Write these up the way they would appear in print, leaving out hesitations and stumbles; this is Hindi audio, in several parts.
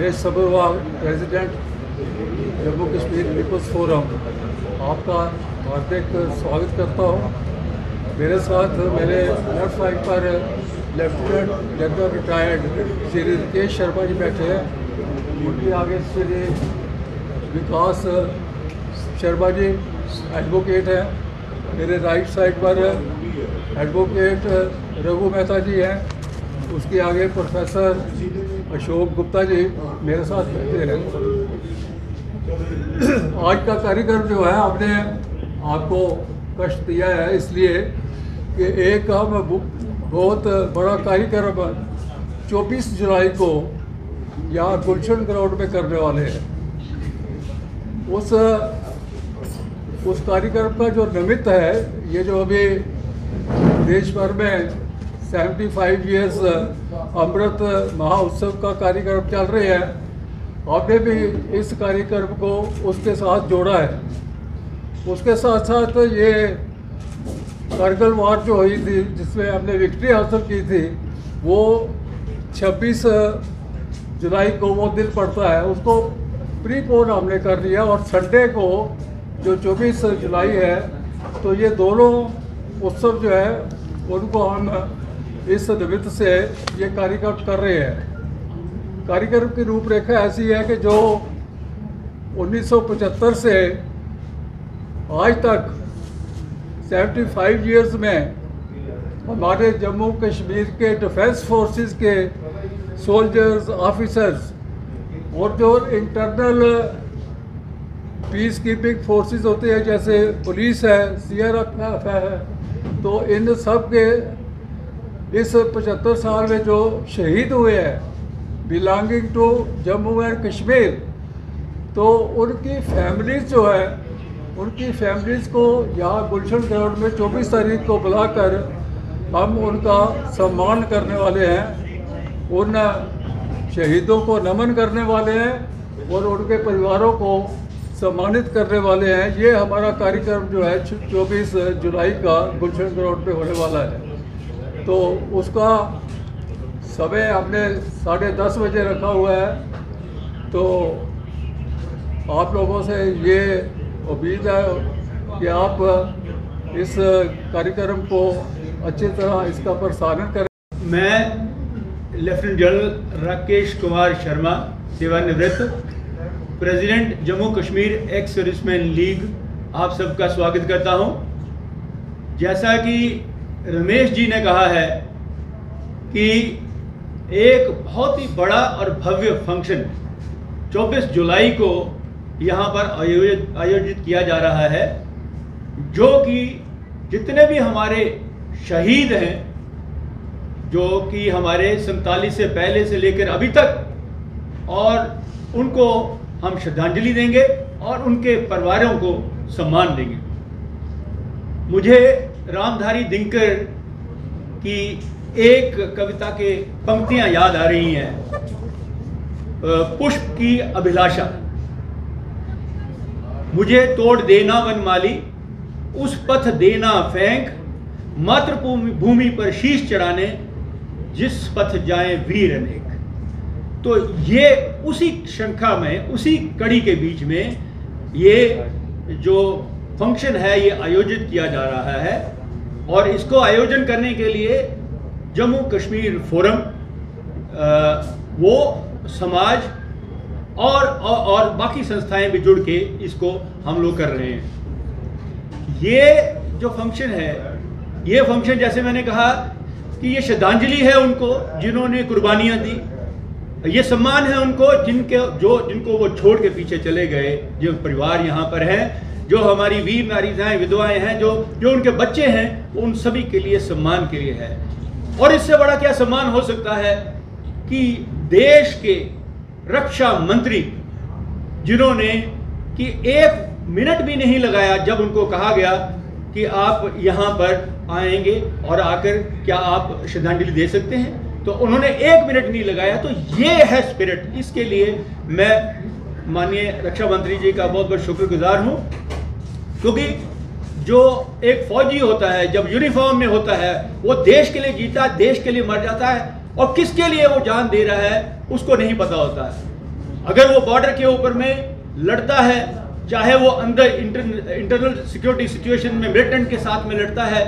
Ramesh Sabharwal, president Jammu Kashmir people's forum, आपका हार्दिक स्वागत करता हूँ। मेरे साथ मेरे लेफ्ट साइड पर lieutenant general retired Shri Rikesh Sharma ji बैठे हैं। उनके आगे श्री विकास शर्मा जी एडवोकेट हैं। मेरे राइट साइड पर एडवोकेट रघु मेहता जी हैं। उसके आगे प्रोफेसर अशोक गुप्ता जी मेरे साथ बैठे हैं। आज का कार्यक्रम जो है हमने आपको कष्ट दिया है इसलिए कि एक हम बहुत बड़ा कार्यक्रम 24 जुलाई को यहाँ गुलशन ग्राउंड में करने वाले हैं। उस कार्यक्रम का जो निमित्त है, ये जो अभी देश भर में 75 ईयर्स अमृत महोत्सव का कार्यक्रम चल रहे हैं, आपने भी इस कार्यक्रम को उसके साथ जोड़ा है। उसके साथ साथ ये कारगिल वार जो हुई थी जिसमें हमने विक्ट्री हासिल की थी, वो 26 जुलाई को वो दिन पड़ता है, उसको प्रीपोन हमने कर दिया और संडे को जो 24 जुलाई है, तो ये दोनों उत्सव जो है उनको हम इस निमित्त से ये कार्यक्रम कर रहे हैं। कार्यक्रम की रूपरेखा ऐसी है कि जो 1975 से आज तक 75 ईयर्स में हमारे जम्मू कश्मीर के डिफेंस फोर्सेस के सोल्जर्स, ऑफिसर्स और जो इंटरनल पीस कीपिंग फोर्सेस होते हैं जैसे पुलिस है, CRPF है, तो इन सब के इस 75 साल में जो शहीद हुए हैं belonging to Jammu and Kashmir, तो उनकी फैमिलीज जो है, उनकी फैमिलीज को यहाँ गुलशन ग्राउंड में 24 तारीख को बुलाकर हम उनका सम्मान करने वाले हैं। उन शहीदों को नमन करने वाले हैं और उनके परिवारों को सम्मानित करने वाले हैं। ये हमारा कार्यक्रम जो है 24 जुलाई का गुलशन ग्राउंड पे होने वाला है। तो उसका समय हमने 10:30 बजे रखा हुआ है। तो आप लोगों से ये उम्मीद है कि आप इस कार्यक्रम को अच्छी तरह इसका प्रसारण करें। मैं लेफ्टिनेंट जनरल राकेश कुमार शर्मा, सेवानिवृत्त, president Jammu Kashmir ex serviceman league, आप सबका स्वागत करता हूं। जैसा कि रमेश जी ने कहा है कि एक बहुत ही बड़ा और भव्य फंक्शन 24 जुलाई को यहाँ पर आयोजित किया जा रहा है, जो कि जितने भी हमारे शहीद हैं, जो कि हमारे 47 से पहले से लेकर अभी तक, और उनको हम श्रद्धांजलि देंगे और उनके परिवारों को सम्मान देंगे। मुझे रामधारी दिनकर की एक कविता के पंक्तियां याद आ रही हैं। पुष्प की अभिलाषा, मुझे तोड़ देना वनमाली, उस पथ देना फेंक, मातृभूमि पर शीश चढ़ाने, जिस पथ जाए वीर अनेक। तो ये उसी श्रृंखला में, उसी कड़ी के बीच में ये जो फंक्शन है ये आयोजित किया जा रहा है। और इसको आयोजन करने के लिए जम्मू कश्मीर फोरम, वो समाज और बाकी संस्थाएं भी जुड़ के इसको हम लोग कर रहे हैं। ये जो फंक्शन है, ये फंक्शन जैसे मैंने कहा कि ये श्रद्धांजलि है उनको जिन्होंने कुर्बानियां दी, ये सम्मान है उनको जिनको वो छोड़ के पीछे चले गए, जो परिवार यहाँ पर हैं, जो हमारी वीर नारीज़ाएं, विधवाएं हैं, जो उनके बच्चे हैं, उन सभी के लिए सम्मान के लिए है। और इससे बड़ा क्या सम्मान हो सकता है कि देश के रक्षा मंत्री, जिन्होंने कि 1 मिनट भी नहीं लगाया जब उनको कहा गया कि आप यहाँ पर आएंगे और आकर क्या आप श्रद्धांजलि दे सकते हैं, तो उन्होंने 1 मिनट नहीं लगाया। तो ये है स्पिरिट। इसके लिए मैं माननीय रक्षा मंत्री जी का बहुत बहुत शुक्रगुजार हूँ, क्योंकि जो एक फौजी होता है जब यूनिफॉर्म में होता है वो देश के लिए जीता है, देश के लिए मर जाता है, और किसके लिए वो जान दे रहा है उसको नहीं पता होता है। अगर वो बॉर्डर के ऊपर में लड़ता है, चाहे वो अंदर इंटरनल सिक्योरिटी सिचुएशन में मिलिटेंट के साथ में लड़ता है,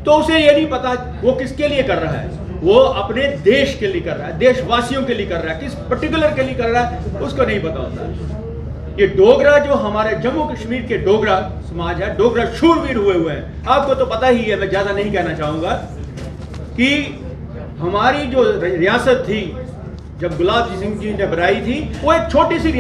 तो उसे ये नहीं पता वो किसके लिए कर रहा है। वो अपने देश के लिए कर रहा है, देशवासियों के लिए कर रहा है, किस पर्टिकुलर के लिए कर रहा है उसको नहीं पता होता है। ये डोगरा जो हमारे जम्मू कश्मीर के डोगरा समाज है, डोगरा शूरवीर हुए हुए हैं। आपको तो पता ही है, मैं ज्यादा नहीं कहना चाहूंगा कि हमारी जो रियासत थी जब गुलाब सिंह जी ने बनाई थी, वो एक छोटी सी